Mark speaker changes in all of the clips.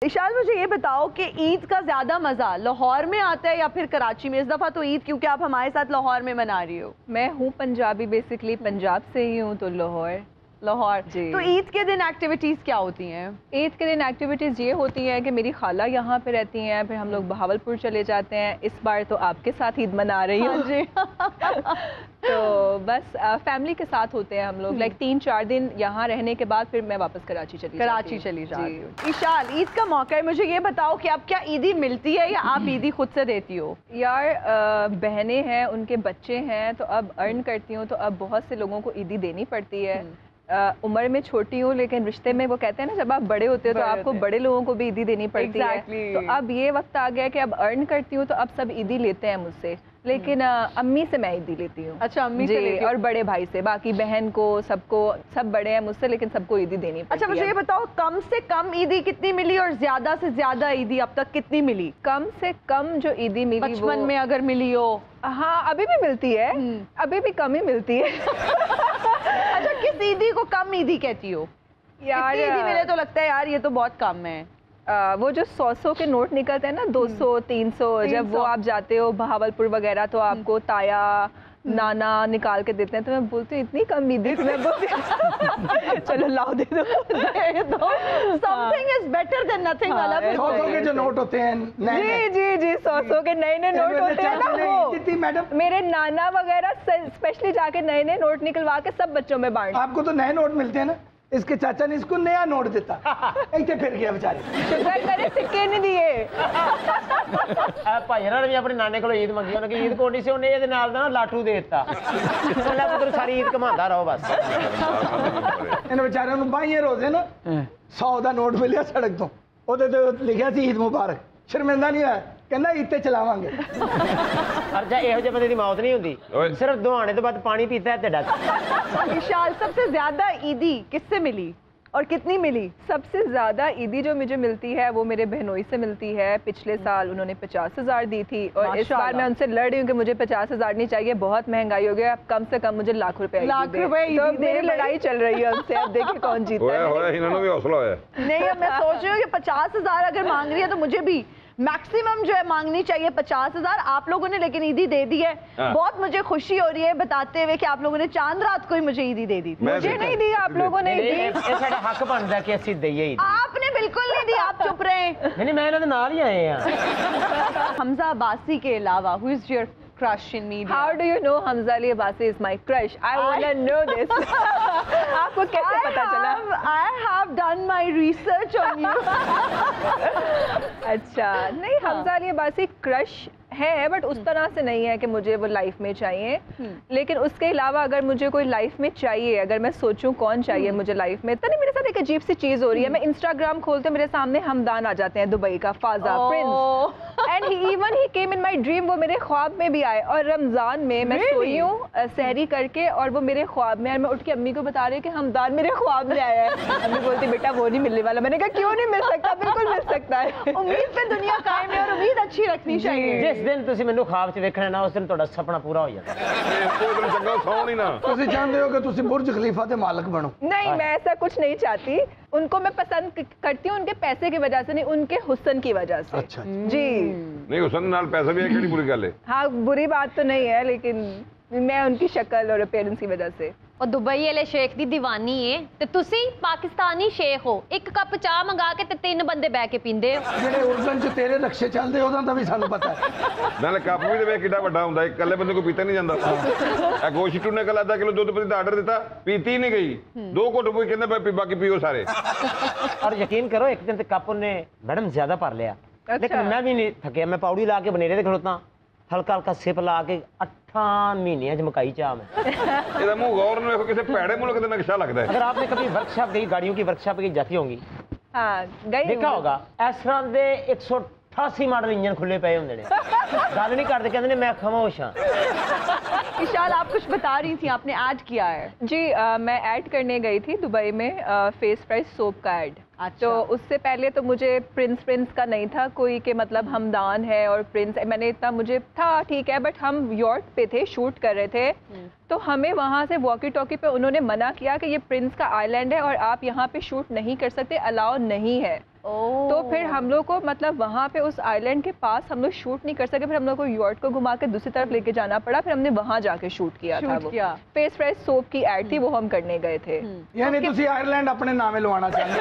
Speaker 1: इशाल मुझे ये बताओ कि ईद का ज्यादा मजा लाहौर में आता है या फिर कराची में? इस दफा तो ईद क्योंकि आप हमारे साथ लाहौर में मना रही हो।
Speaker 2: मैं हूँ पंजाबी, बेसिकली पंजाब से ही हूँ, तो लाहौर जी।
Speaker 1: तो ईद के दिन एक्टिविटीज क्या होती हैं?
Speaker 2: ईद के दिन एक्टिविटीज़ ये होती हैं कि मेरी खाला यहाँ पे रहती हैं, फिर हम लोग बहावलपुर चले जाते हैं। इस बार तो आपके साथ ईद मना रही हूँ जी। तो बस फैमिली के साथ होते हैं हम लोग, लाइक 3-4 दिन यहाँ रहने के बाद फिर मैं वापस कराची चली जाती हूँ।
Speaker 1: इशाल, ईद का मौका है, मुझे ये बताओ कि अब क्या ईदी मिलती है या आप ईदी खुद से देती हो?
Speaker 2: यार बहनें हैं, उनके बच्चे हैं, तो अब अर्न करती हूँ, तो अब बहुत से लोगों को ईदी देनी पड़ती है। उम्र में छोटी हूँ लेकिन रिश्ते में वो कहते हैं ना, जब आप बड़े होते हो तो आपको बड़े लोगों को भी ईदी देनी पड़ती है। तो अब ये वक्त आ गया कि अब अर्न करती हूँ, तो अब सब ईदी लेते हैं मुझसे, लेकिन अम्मी से मैं ईदी लेती हूँ।
Speaker 1: अच्छा, अम्मी से लेती
Speaker 2: और बड़े भाई से, बाकी बहन को सबको, सब बड़े हैं मुझसे लेकिन सबको ईदी देनी पड़ती है।
Speaker 1: अच्छा, मुझे ये बताओ कम से कम ईदी कितनी मिली और ज्यादा से ज्यादा ईदी अब तक कितनी मिली?
Speaker 2: कम से कम जो ईदी मिली
Speaker 1: बचपन में अगर मिली हो?
Speaker 2: हाँ, अभी भी मिलती है, अभी भी कम ही मिलती है।
Speaker 1: अच्छा, किस ईदी को कम ईदी कहती हो?
Speaker 2: यार
Speaker 1: ईदी मिले तो लगता है यार ये तो बहुत कम है।
Speaker 2: वो जो 100 के नोट निकलते हैं ना, 200, 300, जब वो आप जाते हो बहावलपुर वगैरह तो आपको ताया नाना निकाल के देते हैं, तो मैं बोलती हूँ इतनी कम ईदी, तो मैं बोलती चलो लाओ दे दो।
Speaker 1: Something is better than nothing वाला।
Speaker 3: 100 के जो नोट होते हैं
Speaker 2: जी 100 के नए नोट होते हैं ना, वो
Speaker 3: मैडम
Speaker 2: मेरे नाना वगैरह स्पेशली जाके नए नोट निकलवा के सब बच्चों में बांट।
Speaker 3: आपको तो नए नोट मिलते हैं ना, इसके चाचा ने इसको नया नोट देता, ऐसे फिर गया बेचारे।
Speaker 2: शुक्र करे सिक्के नहीं दिए।
Speaker 4: ਭਾਈ ਨੇ ਵੀ ਆਪਣੇ ਨਾਨੇ ਕੋਲੋਂ ਈਦ ਮੰਗੀ, ਉਹਨੇ ਕਿ ਈਦ ਕੋਣੀ ਸੀ, ਉਹਨੇ ਇਹਦੇ ਨਾਲ ਦਾ ਨਾ ਲਾਟੂ ਦੇ ਦਿੱਤਾ। ਉਹਨੇ ਪੁੱਤਰ ਸਾਰੀ ਈਦ ਕਮਾਉਂਦਾ ਰਹੋ ਬਸ।
Speaker 3: ਇਹਨੇ ਵਿਚਾਰਿਆਂ ਨੂੰ 22 ਰੋਜ਼ੇ ਨਾ 100 ਦਾ ਨੋਟ ਮਿਲਿਆ ਸੜਕ ਤੋਂ, ਉਹਦੇ ਤੇ ਲਿਖਿਆ ਸੀ ਈਦ ਮੁਬਾਰਕ। ਸ਼ਰਮਿੰਦਾ ਨਹੀਂ ਹੋਇਆ, ਕਹਿੰਦਾ ਈਦ ਤੇ ਚਲਾਵਾਂਗੇ।
Speaker 4: ਅਰਜਾ ਇਹੋ ਜਿਹੇ ਬੰਦੇ ਦੀ ਮੌਤ ਨਹੀਂ ਹੁੰਦੀ, ਸਿਰਫ ਦੁਹਾਣੇ ਤੋਂ ਬਾਅਦ ਪਾਣੀ ਪੀਤਾ ਹੈ ਤੇ ਡੱਕ।
Speaker 1: विशाल, सबसे ज्यादा ईदी किससे मिली और कितनी मिली?
Speaker 2: सबसे ज्यादा ईदी जो मुझे मिलती है वो मेरे बहनोई से मिलती है। पिछले साल उन्होंने 50,000 दी थी और इस बार मैं उनसे लड़ रही हूँ कि मुझे 50,000 नहीं चाहिए, बहुत महंगाई हो गया, अब कम से कम मुझे लाख रुपए तो मेरी लड़ाई चल रही है उनसे। अब देखिए कौन जीता है।
Speaker 1: नहीं, मैं सोच रही हूँ कि 50,000 अगर मांग रही है तो मुझे भी मैक्सिमम जो है मांगनी चाहिए 50,000। आप लोगों ने लेकिन ईदी दे दी है, बहुत मुझे खुशी हो रही है बताते हुए कि आप लोगों ने चांद रात को ही मुझे ईदी दे दी थी।
Speaker 2: मुझे नहीं दी, आप लोगों ने दी।
Speaker 4: ਇਹ ਸਾਡਾ ਹੱਕ ਬਣਦਾ ਕਿ ਅਸੀਂ ਦਈਏ ਈਦ।
Speaker 1: आपने बिल्कुल नहीं दी, आप चुप रहे।
Speaker 4: नहीं मैं ਇਹਨਾਂ ਦੇ ਨਾਲ ਹੀ ਆਏ ਆ।
Speaker 1: हमजा अब्बासी के अलावा who is your crush in media?
Speaker 2: How do you know Hamza Ali Abbasi is my crush? I wanna know this. आपको कैसे पता चला?
Speaker 1: I have done my research on you.
Speaker 2: अच्छा, नहीं, हमजा अली अब्बासी क्रश है बट उस तरह से नहीं है कि मुझे वो लाइफ में चाहिए। लेकिन उसके अलावा अगर मुझे कोई लाइफ में चाहिए, अगर मैं सोचूं कौन चाहिए मुझे लाइफ में, तो नहीं, मेरे साथ एक अजीब सी चीज हो रही है। मैं इंस्टाग्राम खोलते मेरे सामने हमदान आ जाते हैं, दुबई का फाजा Prince, and he came in my dream. वो मेरे ख्वाब में भी आए और रमजान में मैं सोई हूँ सहरी करके और वो मेरे ख्वाब में, और मैं उठ के अम्मी को बता रही हूँ कि हमदान मेरे ख्वाब में आया है। अम्मी बोलती बेटा वो नहीं मिलने वाला। मैंने कहा क्यों नहीं मिल सकता, बिल्कुल मिल सकता है।
Speaker 1: उम्मीद पे दुनिया कायम है और उम्मीद अच्छी रखनी चाहिए।
Speaker 4: जिस दिन ਤੁਸੀਂ ਮੈਨੂੰ ਖਾਬ 'ਚ ਵੇਖਣਾ ਨਾ, ਉਸ ਦਿਨ ਤੁਹਾਡਾ ਸੁਪਨਾ ਪੂਰਾ ਹੋ ਜਾਣਾ।
Speaker 3: ਤੁਸੀਂ ਚਾਹੁੰਦੇ ਹੋ ਕਿ ਤੁਸੀਂ ਬੁਰਜ ਖਲੀਫਾ ਦੇ ਮਾਲਕ ਬਣੋ?
Speaker 2: नहीं, मैं ऐसा कुछ नहीं चाहती। उनको मैं पसंद करती हूँ उनके पैसे की वजह से नहीं, उनके हुस्न की वजह से।
Speaker 3: अच्छा
Speaker 2: जी
Speaker 5: नहीं, हुस्न नाल पैसा भी है, केड़ी बुरी गल है?
Speaker 2: हाँ, बुरी बात तो नहीं है, लेकिन मैं उनकी शक्ल और अपीयरेंस की वजह से।
Speaker 6: और दुबई वाले शेख दी दीवानी है ते तुसी पाकिस्तानी शेख हो, एक कप चाह मंगा के ते 3 बंदे बैठ के पींदे हो।
Speaker 3: ਜਿਹੜੇ ਉਰਦਨ ਚ ਤੇਰੇ ਰਕਸ਼ੇ ਚੱਲਦੇ ਉਹਦਾ ਤਾਂ ਵੀ ਸਾਨੂੰ ਪਤਾ ਹੈ।
Speaker 5: ਨਾਲੇ ਕੱਪ ਵੀ ਤੇ ਵੇਖ ਕਿੱਡਾ ਵੱਡਾ ਹੁੰਦਾ, ਇਕੱਲੇ ਬੰਦੇ ਕੋ ਪੀਤਾ ਨਹੀਂ ਜਾਂਦਾ। ਇਹ ਗੋਸ਼ਟੂ ਨੇ ਕੱਲ ਅੱਧਾ ਕਿਲੋ ਦੁੱਧ ਪਤੀ ਦਾ ਆਰਡਰ ਦਿੱਤਾ, ਪੀਤੀ ਨਹੀਂ ਗਈ, 2 ਘੁੱਟ ਪੀ ਕਹਿੰਦਾ ਬਾਕੀ ਪੀਓ ਸਾਰੇ।
Speaker 4: और यकीन करो एक दिन ते कप ने मैडम ज्यादा भर लिया, लेकिन मैं भी नहीं थकिया। मैं पौड़ी ला के बनेरे ते खड़ोता, हल्का हल्का सिप ला के 8 महीने मकाई चाह में।
Speaker 5: ਇਹਦਾ ਮੂੰਹ ਗੌਰ ਨੂੰ ਵੇਖੋ, ਕਿਸੇ ਭੈੜੇ ਮੁਲਕ ਦਾ ਨਕਸ਼ਾ ਲੱਗਦਾ ਹੈ।
Speaker 4: अगर आपने कभी वर्कशॉप गई, गाड़ियों की वर्कशॉप गई जाती होंगी,
Speaker 2: हाँ गई
Speaker 4: देखा होगा इस तरह के 188 मॉडल इंजन खुले पे होंगे ने, गल नहीं करते, कहते ने मैं खामोश हाँ।
Speaker 1: इशाल, आप कुछ बता रही थी, आपने ऐड किया है।
Speaker 2: जी मैं ऐड करने गई थी दुबई में, फेस प्राइस सोप का ऐड।
Speaker 1: अच्छा।
Speaker 2: तो उससे पहले तो मुझे प्रिंस का नहीं था कोई, कि मतलब हमदान है और प्रिंस, मैंने इतना मुझे था ठीक है, बट हम यॉर्ट पे थे, शूट कर रहे थे, तो हमें वहाँ से वॉकी टॉकी पे उन्होंने मना किया कि ये प्रिंस का आइलैंड है और आप यहाँ पे शूट नहीं कर सकते, अलाउ नहीं है। तो फिर हम लोग को मतलब वहाँ पे उस आइलैंड के पास हम लोग शूट नहीं कर सके, फिर हम लोग को यॉट को घुमा के दूसरी तरफ लेके जाना पड़ा, फिर हमने वहाँ जाके शूट किया था। वो फेस फ्रेश सोप की एड थी, वो हम करने गए थे।
Speaker 3: यानी तुसी आयरलैंड अपने नामे लवाना चाहते?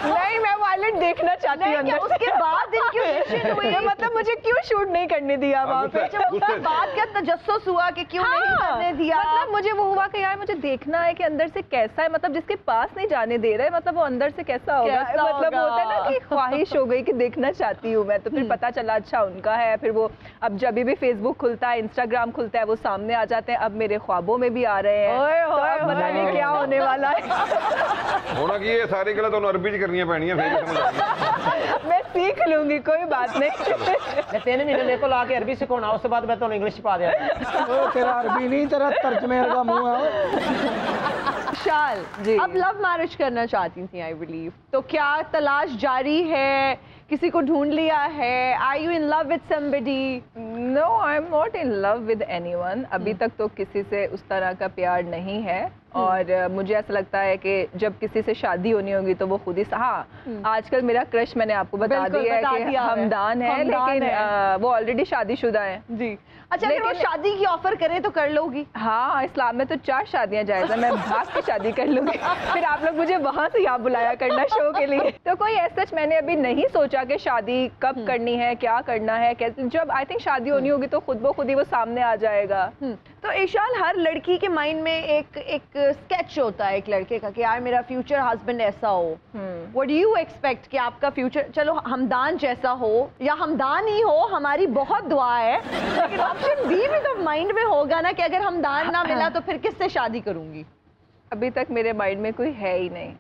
Speaker 2: नहीं, मैं वो आइलैंड देखना चाहती हूँ अंदर।
Speaker 1: उसके बाद इनकी ऑडिशन हुई,
Speaker 2: मतलब मुझे क्यों शूट नहीं करने दिया वहाँ पे?
Speaker 1: उसके बाद क्या तजस्सुस हुआ कि क्यों नहीं करने दिया?
Speaker 2: मतलब मुझे वो हुआ कि यार मुझे देखना है कि अंदर से कैसा है, मतलब जिसके पास नहीं जाने दे रहे, मतलब वो अंदर से कैसा होगा। मतलब होता है ना कि ख्वाहिश हो गई कि देखना चाहती हूँ मैं, तो फिर पता चला अच्छा उनका है। फिर वो अब जब भी फेसबुक खुलता है, इंस्टाग्राम खुलता है, वो सामने आ जाते हैं। अब मेरे ख्वाबों में भी आ रहे हैं, तो अब पता नहीं क्या होने वाला है।
Speaker 5: होना कि ये सारी गलत तो अरबी च करनी पैनी है, फिर समझ आएगी।
Speaker 2: मैं सीख लूंगी, कोई बात नहीं।
Speaker 4: मैं 3 महीने मेरे को ला के अरबी सिखाना, उसके बाद मैं तो इंग्लिश पा दिया।
Speaker 3: तेरा अरबी नहीं, तेरा तर्जमे का मुंह है।
Speaker 1: शाल जी, अब लव मैरिज करना चाहती थी आई बिलीव, तो क्या तलाश जारी है? किसी को ढूंढ लिया है? Are you in love with somebody?
Speaker 2: No, I am not in love with anyone. अभी तक तो किसी से उस तरह का प्यार नहीं है। और मुझे ऐसा लगता है कि जब किसी से शादी होनी होगी तो वो खुद ही आजकल मेरा क्रश मैंने आपको बता दिया है कि हमदान है, लेकिन वो ऑलरेडी शादीशुदा है जी।
Speaker 1: अच्छा, अगर वो शादी की ऑफर करे तो कर लोगी?
Speaker 2: हाँ, इस्लाम में तो 4 शादियां जायज़ है, मैं भाग के शादी कर लूंगी। फिर आप लोग मुझे वहां से यहाँ बुलाया करना शो के लिए। तो कोई ऐसा मैंने अभी नहीं सोचा कि शादी कब करनी है, क्या करना है। जब आई थिंक शादी होनी होगी तो खुद ब खुद ही वो सामने आ जाएगा।
Speaker 1: तो इशाल, हर लड़की के माइंड में एक स्केच होता है एक लड़के का कि यार मेरा फ्यूचर हस्बैंड ऐसा हो। व्हाट डू यू एक्सपेक्ट कि आपका फ्यूचर, चलो हमदान जैसा हो या हमदान ही हो, हमारी बहुत दुआ है, लेकिन ऑप्शन बी भी तो माइंड में होगा ना कि अगर हमदान ना मिला तो फिर किससे शादी करूंगी?
Speaker 2: अभी तक मेरे माइंड में कोई है ही नहीं,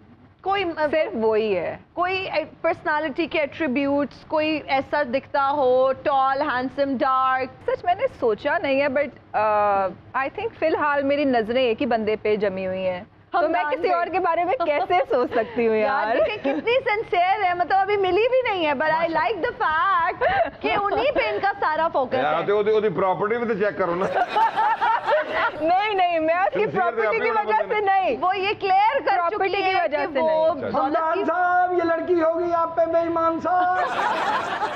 Speaker 1: कोई
Speaker 2: सिर्फ वही है।
Speaker 1: कोई पर्सनालिटी के एट्रीब्यूट्स, कोई ऐसा दिखता हो, टॉल, हैंडसम, डार्क?
Speaker 2: सच मैंने सोचा नहीं है, बट आई थिंक फिलहाल मेरी नजरें एक ही बंदे पे जमी हुई हैं, तो मैं किसी और के बारे में कैसे सोच सकती हूँ यार।
Speaker 1: कितनी सिंसियर है, मतलब अभी मिली भी नहीं है, but I like the fact कि उन्हीं पे इनका सारा फोकस है।
Speaker 5: तो ओदी प्रॉपर्टी भी तो चेक करो ना।
Speaker 2: नहीं, मैं उसकी प्रॉपर्टी की वजह से नहीं,
Speaker 1: वो ये क्लियर कर चुकी है
Speaker 2: की वजह से
Speaker 1: वो
Speaker 2: नहीं।
Speaker 3: हमदान साहब, ये लड़की होगी आप पे बेईमान साहब।